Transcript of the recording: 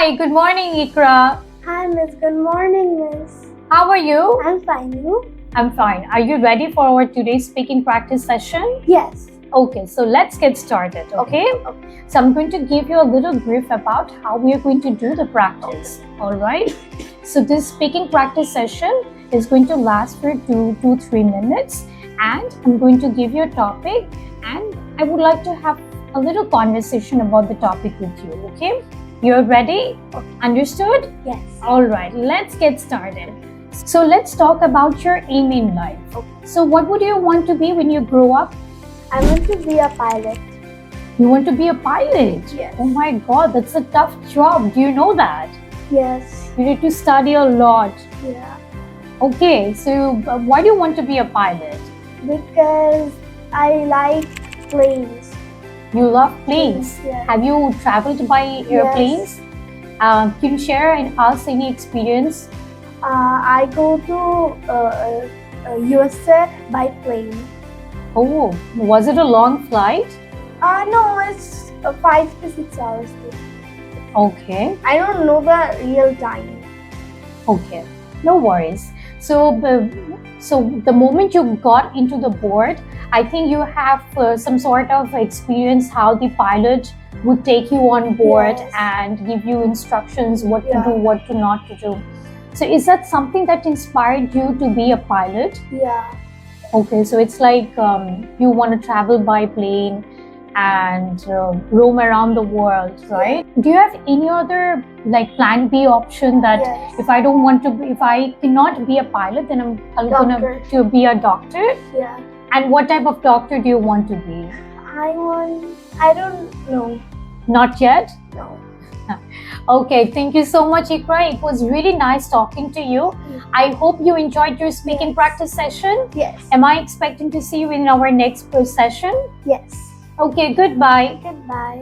Hi, good morning, Ikra. Hi, Miss. Good morning, Miss. How are you? I'm fine. You? I'm fine. Are you ready for our today's speaking practice session? Yes. Okay, so let's get started, okay? So I'm going to give you a little brief about how we are going to do the practice, all right? So this speaking practice session is going to last for 2 to 3 minutes, and I'm going to give you a topic, and I would like to have a little conversation about the topic with you, okay? You're ready? Understood? Yes. All right, let's get started. So let's talk about your aim in life. So what would you want to be when you grow up? I want to be a pilot. You want to be a pilot? Yes. Oh my God, that's a tough job. Do you know that? Yes. You need to study a lot. Yeah. Okay, so why do you want to be a pilot? Because I like planes. You love planes. Yeah. Have you traveled by airplanes? Can you share and us any experience? I go to USA by plane. Oh, was it a long flight? No, it's 5 to 6 hours. Okay. I don't know the real time. Okay, no worries. So the moment you got into the board, I think you have some sort of experience how the pilot would take you on board Yes. and give you instructions what to Yeah. do, what to not to do. So is that something that inspired you to be a pilot? Yeah. Okay, so it's like you want to travel by plane and roam around the world, right? Do you have any other like plan B option that Yes. if I don't want to be, if I cannot be a pilot, then I'm gonna Doctor. to be a doctor? Yeah. And what type of doctor do you want to be? I don't know. Not yet? No. Okay, thank you so much, Ikra. It was really nice talking to you. I hope you enjoyed your speaking Yes. practice session. Yes. Am I expecting to see you in our next session? Yes. Okay, goodbye. Goodbye.